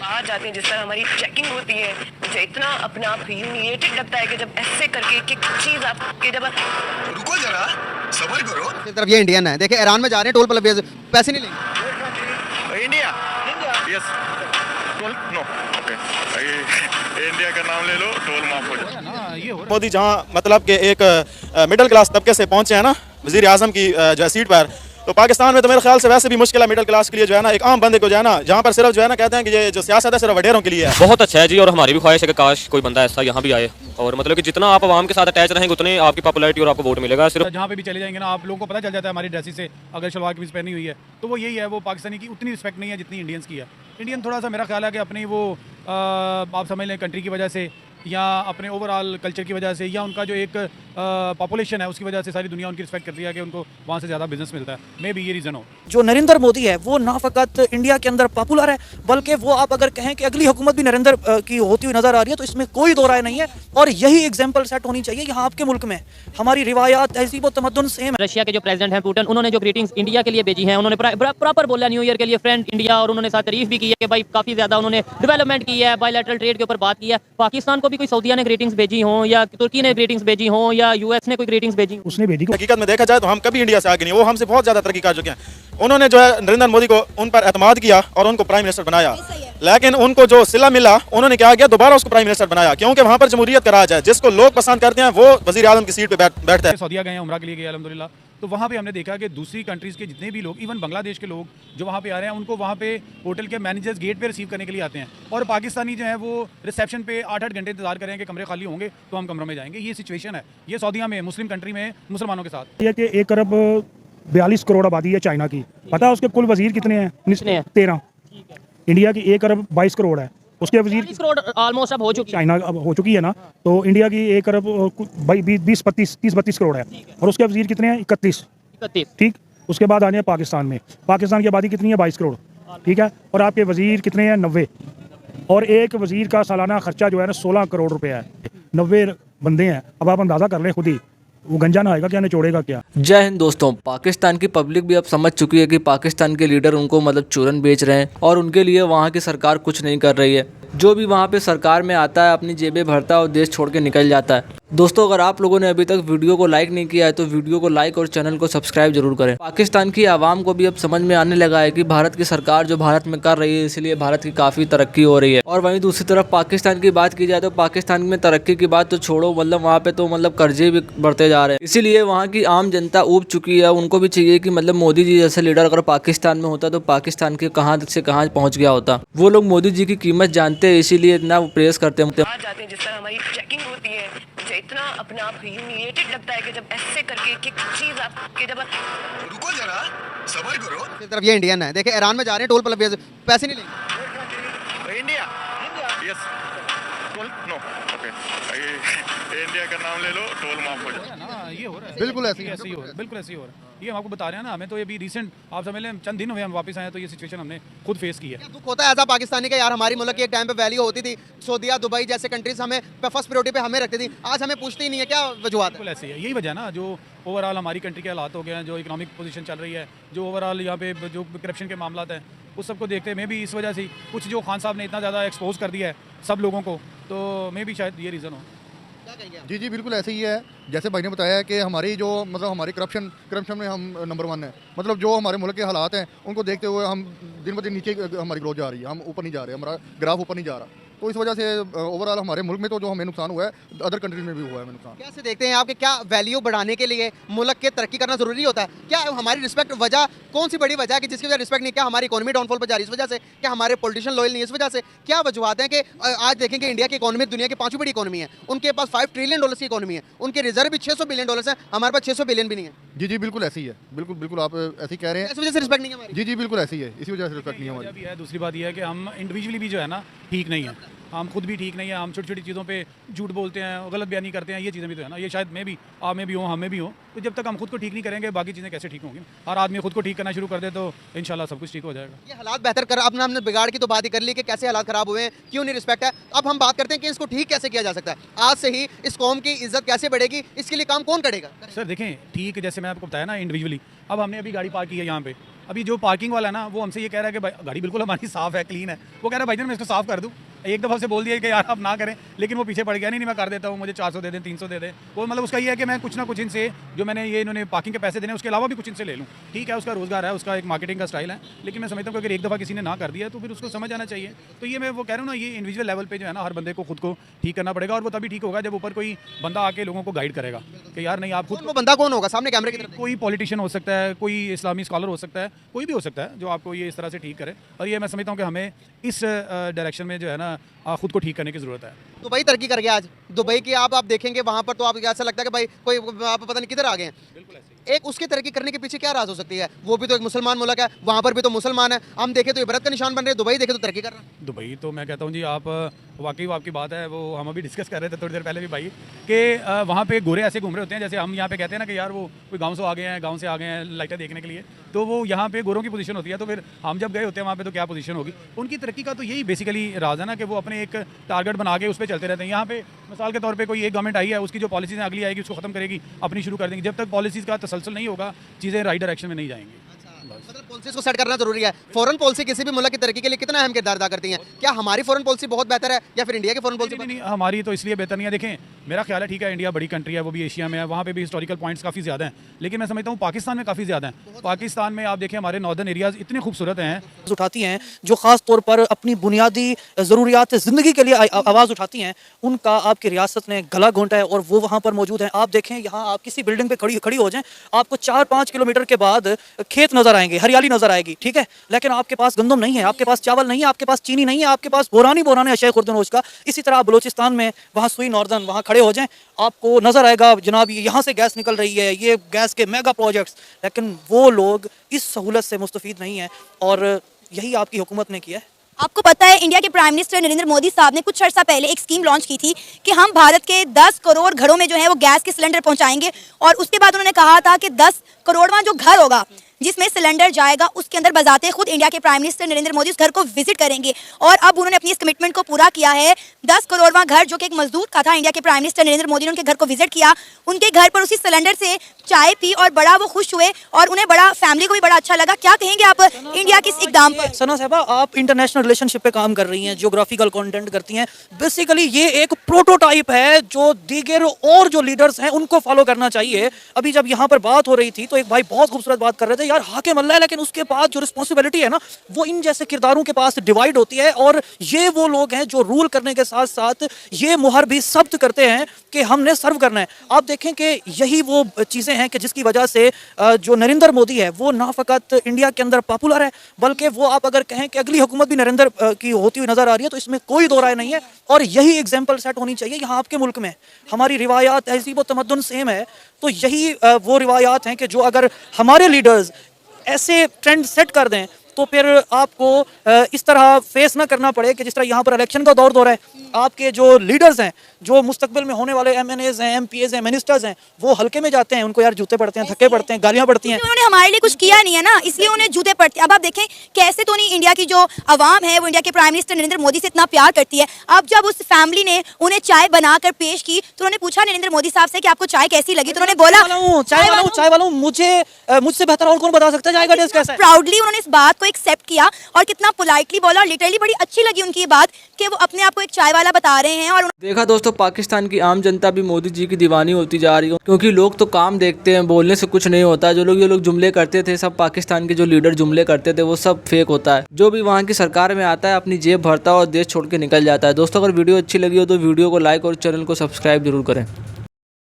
बाहर जाते हैं जिस तरह हमारी चेकिंग होती है, मुझे इतना अपने आप ह्यूमिलिएटेड लगता है कि जब ऐसे करके एक एक चीज आपके जब रुको जरा, सबर करो। तरफ ये इंडियन है, देखिए ईरान में जा रहे हैं, टोल प्लाजा पैसे नहीं लेंगे। India yes toll no okay, India का नाम ले लो, टोल माफ हो जाए। मोदी जहाँ मतलब कि एक मिडिल क्लास तबके से पहुँचे हैं ना वज़ीर आज़म की जो है सीट पर, तो पाकिस्तान में तो मेरे ख्याल से वैसे भी मुश्किल है मिडिल क्लास के लिए जो है ना, एक आम बंदे को जो है ना, जहाँ पर सिर्फ जो है ना कहते हैं कि ये जो सियासत है सिर्फ वडेरों के लिए है। बहुत अच्छा है जी, और हमारी भी ख्वाहिश है कि काश कोई बंदा ऐसा यहाँ भी आए, और मतलब कि जितना आप आवाम के साथ अटैच रहेंगे उतनी आपकी पॉपुलैरिटी और आपको वोट मिलेगा। सिर्फ जहाँ पे भी चले जाएंगे ना, आप लोगों को पता चल जाता है हमारी ड्रेसेस से, अगर शलवार कमीज पहनी हुई है तो वो यही है, वो पाकिस्तानी की उतनी रिस्पेक्ट नहीं है जितनी इंडियंस की है। इंडियन थोड़ा सा मेरा ख्याल है कि अपनी वो आप समझ लें कंट्री की वजह से या अपने ओवरऑल कल्चर की वजह से या उनका जो एक पॉपुलेशन है उसकी वजह से सारी दुनिया उनकी रिस्पेक्ट करती है कि उनको वहाँ से ज़्यादा बिजनेस मिलता है। मे भी ये रीज़न हो। जो नरेंद्र मोदी है वो ना फ़कत इंडिया के अंदर पॉपुलर है, बल्कि वो आप अगर कहें कि अगली हुकूमत भी नरेंद्र की होती हुई नज़र आ रही है, तो इसमें कोई दो राय नहीं है। और यही एग्जाम्पल सेट होनी चाहिए यहाँ आपके मुल्क में। हमारी रिवायात तहजीब और तमद्दुन सेम है। रशिया के जो प्रेसिडेंट हैं पुतिन, उन्होंने जो ग्रीटिंग्स इंडिया के लिए भेजी हैं, उन्होंने प्रॉपर बोला न्यू ईयर के लिए फ्रेंड इंडिया, और उन्होंने साथ तारीफ भी की है कि भाई काफ़ी ज़्यादा उन्होंने डेवलपमेंट की है, बायलैटरल ट्रेड के ऊपर बात की है। पाकिस्तान को भी कोई सऊदीया ने ग्रीटिंग्स भेजी हों या तुर्की ने ग्रीटिंग्स भेजी हों या यूएस ने कोई ग्रीटिंग्स भेजी, उसने भेजी। हकीकत में देखा जाए तो हम कभी इंडिया से आगे नहीं, वो हमसे बहुत ज़्यादा तरक्की कर चुके हैं। उन्होंने जो है नरेंद्र मोदी को उन पर एतमाद किया और उनको प्राइम मिनिस्टर बनाया, लेकिन उनको जो सिला मिला उन्होंने क्या किया, दोबारा उसको प्राइम मिनिस्टर बनाया, क्योंकि वहाँ पर जमहूरियत का राज है, जिसको लोग पसंद करते हैं वो वज़ीर आज़म की सीट पे बैठता है। सऊदीया गए हैं, उम्रा के लिए गए अल्हम्दुलिल्लाह, तो वहाँ पे हमने देखा कि दूसरी कंट्रीज़ के जितने भी लोग, इवन बांग्लादेश के लोग जो वहाँ पे आ रहे हैं, उनको वहाँ पे होटल के मैनेजर्स गेट पे रिसीव करने के लिए आते हैं, और पाकिस्तानी जो है वो रिसेप्शन पे 8-8 घंटे इंतजार करें कि कमरे खाली होंगे तो हम कमरों में जाएंगे। ये सिचुएशन है, ये सऊदीया में, मुस्लिम कंट्री में, मुसलमानों के साथ। ये कि 1 अरब 42 करोड़ आबादी है चाइना की, पता है उसके कुल वजीर कितने हैं? 13। इंडिया की 1 अरब 22 करोड़ है, उसके वजीर 40 करोड़ ऑलमोस्ट अब हो चुकी है। चाइना अब हो चुकी है ना, तो इंडिया की 1 अरब 30-32 करोड़ है, और उसके वजीर कितने हैं? 31। ठीक, उसके बाद आ जाए पाकिस्तान में, पाकिस्तान की आबादी कितनी है? 22 करोड़, ठीक है, और आपके वजीर कितने हैं? 90, और एक वजीर का सालाना खर्चा जो है ना 16 करोड़ रुपया है। 90 बंदे हैं, अब आप अंदाज़ा कर लें खुद ही, वो गंजा नहाएगा क्या, निचोड़ेगा क्या। जय हिंद दोस्तों, पाकिस्तान की पब्लिक भी अब समझ चुकी है कि पाकिस्तान के लीडर उनको मतलब चूरन बेच रहे हैं, और उनके लिए वहाँ की सरकार कुछ नहीं कर रही है। जो भी वहाँ पे सरकार में आता है अपनी जेबें भरता है और देश छोड़ के निकल जाता है। दोस्तों, अगर आप लोगों ने अभी तक वीडियो को लाइक नहीं किया है तो वीडियो को लाइक और चैनल को सब्सक्राइब जरूर करें। पाकिस्तान की आवाम को भी अब समझ में आने लगा है कि भारत की सरकार जो भारत में कर रही है, इसलिए भारत की काफ़ी तरक्की हो रही है। और वहीं दूसरी तरफ पाकिस्तान की बात की जाए तो पाकिस्तान में तरक्की की बात तो छोड़ो, मतलब वहाँ पे तो मतलब कर्जे भी बढ़ते जा रहे हैं। इसीलिए वहाँ की आम जनता ऊब चुकी है। उनको भी चाहिए कि मतलब मोदी जी जैसे लीडर अगर पाकिस्तान में होता तो पाकिस्तान के कहाँ से कहाँ पहुँच गया होता। वो लोग मोदी जी की कीमत जानते हैं, इसीलिए इतना प्रेस करते हैं। बाहर जाते हैं जिस तरह हमारी चेकिंग होती है, मुझे इतना अपने आप ह्यूमिलिएटेड लगता है कि जब ऐसे करके एक एक चीज आपके जब रुको जरा, सबर करो। तरफ ये इंडियन है, देखिए ईरान में जा रहे हैं, टोल प्लाजा पैसे नहीं लेंगे। India yes toll no okay, India का नाम ले लो, टोल माफ हो जाए। ये हो रहा है, बिल्कुल ऐसे ही हो रहा है, बिल्कुल ऐसे ही हो रहा है। ये हम आपको बता रहे हैं ना, हमें तो ये भी रिसेंट आप समझ लें चंद दिन हुए हम वापस आए, तो ये सिचुएशन हमने खुद फेस की है। दुख होता है ऐसा पाकिस्तानी का, यार हमारी मुल्क की एक टाइम पे वैल्यू होती थी, सऊदीया दुबई जैसे कंट्रीज हमें फर्स्ट प्रायोरिटी पे हमें रखती थी, आज हमें पूछती ही नहीं है, क्या वजूहत है? बिल्कुल ऐसे ही है, यही वजह है ना, जो ओवरऑल हमारी कंट्री के हालात हो गए हैं, जो इकोनॉमिक पोजीशन चल रही है, जो ओवरऑल यहाँ पे जो करप्शन के मामला हैं, उस सबको देखते हैं। मे भी इस वजह से कुछ जो खान साहब ने इतना ज़्यादा एक्सपोज कर दिया है सब लोगों को, तो मे भी शायद ये रीज़न हो। जी बिल्कुल ऐसे ही है, जैसे भाई ने बताया कि हमारी जो मतलब हमारी करप्शन में हम नंबर 1 है। मतलब जो हमारे मुल्क के हालात हैं उनको देखते हुए हम दिन ब दिन नीचे हमारी ग्रोथ जा रही है, हम ऊपर नहीं जा रहे, हमारा ग्राफ ऊपर नहीं जा रहा। तो इस वजह से ओवरऑल हमारे मुल्क में तो जो हमें नुकसान हुआ है, अदर कंट्रीज में भी हुआ है नुकसान। कैसे देखते हैं आपके, क्या वैल्यू बढ़ाने के लिए मुल्क के तरक्की करना जरूरी होता है? क्या हमारी रिस्पेक्ट वजह कौन सी बड़ी वजह है कि जिसकी वजह रिस्पेक्ट नहीं? क्या हमारी इकोनॉमी डाउनफॉल पर जा रही है इस वजह से? क्या हमारे पॉलिटिशियन लॉयल नहीं है इस वजह से? क्या वजूहत है कि आज देखेंगे इंडिया की इकोनॉमी दुनिया की 5वीं बड़ी इकोनॉमी है, उनके पास $5 ट्रिलियन की इकोनॉमी है, उनके रिजर्व भी $600 बिलियन है, हमारे पास $600 बिलियन भी नहीं है। जी बिल्कुल ऐसी है, बिल्कुल आप ऐसे ही कह रहे हैं। इस वजह से रिस्पेक्ट नहीं है हमारी। जी बिल्कुल ऐसी है, इसी वजह से रिस्पेक्ट नहीं है हमारी। दूसरी बात यह है कि हम इंडिविजुअली भी जो है ना ठीक नहीं है, हम खुद भी ठीक नहीं है, हम छोटी छोटी चीज़ों पे झूठ बोलते हैं, गलत बयानी करते हैं, ये चीज़ें भी तो है ना। ये शायद मैं भी, आप में भी हो, हम में भी हो, तो जब तक हम खुद को ठीक नहीं करेंगे बाकी चीज़ें कैसे ठीक होंगी? हर आदमी खुद को ठीक करना शुरू कर दे तो इंशाल्लाह सब कुछ ठीक हो जाएगा। ये हालात बेहतर कर, अपना हमने बिगाड़ की तो बात ही कर ली कि कैसे हालात खराब हुए हैं, क्यों नहीं रिस्पेक्ट है। अब हम बात करते हैं कि इसको ठीक कैसे किया जा सकता है, आज से ही इस कौम की इज्जत कैसे बढ़ेगी, इसके लिए काम कौन करेगा? सर देखें, ठीक जैसे मैं आपको बताया ना इंडिविजुअली, अब हमने अभी गाड़ी पार्क की है यहाँ पे, अभी जो पार्किंग वाला है ना, वो हमसे ये कह रहा है कि भाई गाड़ी बिल्कुल हमारी साफ़ है, क्लीन है। वो कह रहा है भाईजान मैं इसको साफ़ कर दूँ। एक दफ़ा से बोल दिया कि यार आप ना करें, लेकिन वो पीछे पड़ गया, नहीं मैं कर देता हूँ, मुझे 400 दे दें, 300 दे दें। वो मतलब उसका ये है कि मैं कुछ ना कुछ इनसे, जो मैंने ये इन्होंने पार्किंग के पैसे देने, उसके अलावा भी कुछ इनसे ले लूँ। ठीक है, उसका रोज़गार है, उसका एक मार्केटिंग का स्टाइल है, लेकिन मैं समझता हूँ कि अगर एक दफ़ा किसी ने ना कर दिया तो फिर उसको समझ आना चाहिए। तो ये मैं वो कह रहा हूँ ना, ये इंडिविजुअल लेवल पे जो है ना, हर बंदे को खुद को ठीक करना पड़ेगा, और वो तभी ठीक होगा जब ऊपर कोई बंदा आके लोगों को गाइड करेगा कि यार नहीं आप खुद। वो बंदा कौन होगा सामने कैमरे की तरफ? कोई पॉलिटिशियन हो सकता है, कोई इस्लामी स्कॉलर हो सकता है, कोई भी हो सकता है जो आपको ये इस तरह से ठीक करे। और ये मैं समझता हूँ कि हमें इस डायरेक्शन में जो है ना खुद को ठीक करने की ज़रूरत है। दुबई तरक्की कर गया आज। दुबई की आप देखेंगे वहाँ पर तो आपको ऐसा लगता है कि भाई कोई आप पता नहीं किधर आ गए हैं। बिल्कुल ऐसे एक उसकी तरक्की करने के पीछे क्या राज हो सकती है? वो भी तो एक मुसलमान मुल्क है, वहाँ पर भी तो मुसलमान है। हम देखें तो इबरत का निशान बन रहे हैं, दुबई देखे तो तरक्की कर रहा है। दुबई तो मैं कहता हूँ जी, आप वाकई आपकी बात है, वो हम अभी डिस्कस कर रहे थे थोड़ी देर पहले भी भाई, कि वहाँ पे गोरे ऐसे घूम रहे होते हैं जैसे हम यहाँ पे कहते हैं ना कि यार वो कोई गांव से आ गए हैं, गांव से आ गए हैं लाइटें देखने के लिए। तो वो यहाँ पे गोरों की पोजीशन होती है, तो फिर हम जब गए होते हैं वहाँ पे तो क्या पोजीशन होगी उनकी तरक्की का? तो यही बेसिकली राज है ना, कि वो अपने एक टारगेट बना के उस पर चलते रहते हैं। यहाँ पे मिसाल के तौर पे कोई एक गवर्नमेंट आई है, उसकी जो पॉलिसीज़ अगली आएगी उसको खत्म करेगी, अपनी शुरू कर देंगे। जब तक पॉलिसीज़ का तसलसल नहीं होगा, चीज़ें राइट डायरेक्शन में नहीं जाएंगी। मतलब पॉलिसीज को सेट करना जरूरी है। फॉरेन पॉलिसी किसी भी मुल्क की तरक्की के लिए कितना अहम किरदार अदा करती है? क्या हमारी फॉरेन पॉलिसी बहुत बेहतर है या फिर इंडिया की फॉरेन पॉलिसी? नहीं, हमारी तो इसलिए बेहतर नहीं है। देखें, मेरा ख्याल है ठीक है, इंडिया बड़ी कंट्री है, वो भी एशिया में है, वहाँ पे भी हिस्टोरिकल पॉइंट्स काफ़ी ज़्यादा हैं, लेकिन मैं समझता हूँ पाकिस्तान में काफ़ी ज़्यादा हैं। पाकिस्तान में आप देखें हमारे नॉर्दर्न एरियाज़ इतने खूबसूरत हैं, उठाती हैं, जो ख़ास तौर पर अपनी बुनियादी ज़रूरियात ज़िंदगी के लिए आवाज़ उठाती हैं, उनका आपकी रियासत ने गला घोंटा है और वो वहाँ पर मौजूद हैं। आप देखें, यहाँ आप किसी बिल्डिंग पे खड़ी हो जाएं, आपको 4-5 किलोमीटर के बाद खेत नज़र आएंगे, हरियाली नज़र आएगी, ठीक है, लेकिन आपके पास गंदम नहीं है, आपके पास चावल नहीं है, आपके पास चीनी नहीं है, आपके पास बोरानी अशय खुर्दनोश का। इसी तरह आप बलोचिस्तान में वहाँ सुई नॉर्दर्न वहाँ खड़े हो जाएं, आपको नज़र आएगा जनाब यहाँ से गैस निकल रही है, ये गैस के मेगा प्रोजेक्ट्स, लेकिन वो लोग इस सहूलत से मुस्तफ़ीद नहीं है, और यही आपकी हुकूमत ने किया है। आपको पता है इंडिया के प्राइम मिनिस्टर नरेंद्र मोदी साहब ने कुछ अर्सा पहले एक स्कीम लॉन्च की थी कि हम भारत के 10 करोड़ घरों में जो है वो गैस के सिलेंडर पहुंचाएंगे, और उसके बाद उन्होंने कहा था कि 10 करोड़वां जो घर होगा जिसमें सिलेंडर जाएगा, उसके अंदर बजाते खुद इंडिया के प्राइम मिनिस्टर नरेंद्र मोदी उस घर को विजिट करेंगे। और अब उन्होंने अपनी इस कमिटमेंट को पूरा किया है। 10 करोड़वां घर जो कि एक मजदूर का था, इंडिया के प्राइम मिनिस्टर नरेंद्र मोदी ने उनके घर को विजिट किया, उनके घर पर उसी सिलेंडर से चाय पी और बड़ा वो खुश हुए, और उन्हें बड़ा, फैमिली को भी बड़ा अच्छा लगा। क्या कहेंगे आप इंडिया के इस इकदाम पर? सना साहबा, आप इंटरनेशनल रिलेशनशिप पे काम कर रही हैं, जियोग्राफिकल कंटेंट करती हैं, बेसिकली ये एक प्रोटोटाइप है जो दीगर और जो लीडर्स हैं उनको फॉलो करना चाहिए। अभी जब यहाँ पर बात हो रही थी तो एक भाई बहुत खूबसूरत बात कर रहे थे, यार हाकिम अल्लाह है, लेकिन उसके बाद जो रिस्पॉन्सिबिलिटी है ना वो इन जैसे किरदारों के पास डिवाइड होती है, और ये वो लोग हैं जो रूल करने के साथ साथ ये मुहर भी सब्त करते हैं कि हमने सर्व करना है। आप देखें कि यही वो चीज़ें हैं कि जिसकी वजह से जो नरेंद्र मोदी है वो ना फ़कत इंडिया के अंदर पॉपुलर है, बल्कि वो आप अगर कहें कि अगली हुकूमत भी नरेंद्र की होती हुई नज़र आ रही है, तो इसमें कोई दो राय नहीं है। और यही एग्जाम्पल सेट होनी चाहिए यहाँ आपके मुल्क में। हमारी रिवायात, तहजीब और तमद्दुन सेम है, तो यही वो रिवायात हैं कि जो अगर हमारे लीडर्स ऐसे ट्रेंड सेट कर दें तो फिर आपको इस तरह फेस ना करना पड़े कि जिस तरह यहाँ पर इलेक्शन का दौर हो रहा है, आपके जो लीडर्स हैं, जो मुस्तकबिल में होने वाले MNAs हैं, MPAs हैं, मिनिस्टर्स हैं, वो हल्के में जाते हैं, उनको यार जूते पड़ते हैं, धक्के पड़ते हैं, गालियाँ पड़ती हैं। उन्होंने हमारे लिए कुछ किया नहीं है ना, इसलिए उन्हें जूते पड़ते हैं। अब आप देखें कैसे तो नहीं, इंडिया की जो आवाम है वो इंडिया के प्राइम मिनिस्टर नरेंद्र मोदी से इतना प्यार करती है। अब जब उस फैमिली ने उन्हें चाय बनाकर पेश की तो उन्होंने पूछा नरेंद्र मोदी साहब से कि आपको चाय कैसी लगी, तो उन्होंने बोला चाय वाला मुझसे बेहतर और कौन बता सकता है चाय का टेस्ट कैसा है। प्राउडली उन्होंने इस बात को एक्सेप्ट किया और कितना पोलाइटली बोला, और लिटरली बड़ी अच्छी लगी उनकी ये बात कि वो अपने आप को एक चाय वाला बता रहे हैं। और देखा दोस्तों, पाकिस्तान की आम जनता भी मोदी जी की दीवानी होती जा रही है, क्योंकि लोग तो काम देखते हैं, बोलने से कुछ नहीं होता। जो लोग ये लोग जुमले करते थे, सब पाकिस्तान के जो लीडर जुमले करते थे, वो सब फेक होता है। जो भी वहाँ की सरकार में आता है अपनी जेब भरता है और देश छोड़ के निकल जाता है। दोस्तों, अगर वीडियो अच्छी लगी हो तो वीडियो को लाइक और चैनल को सब्सक्राइब जरूर करें।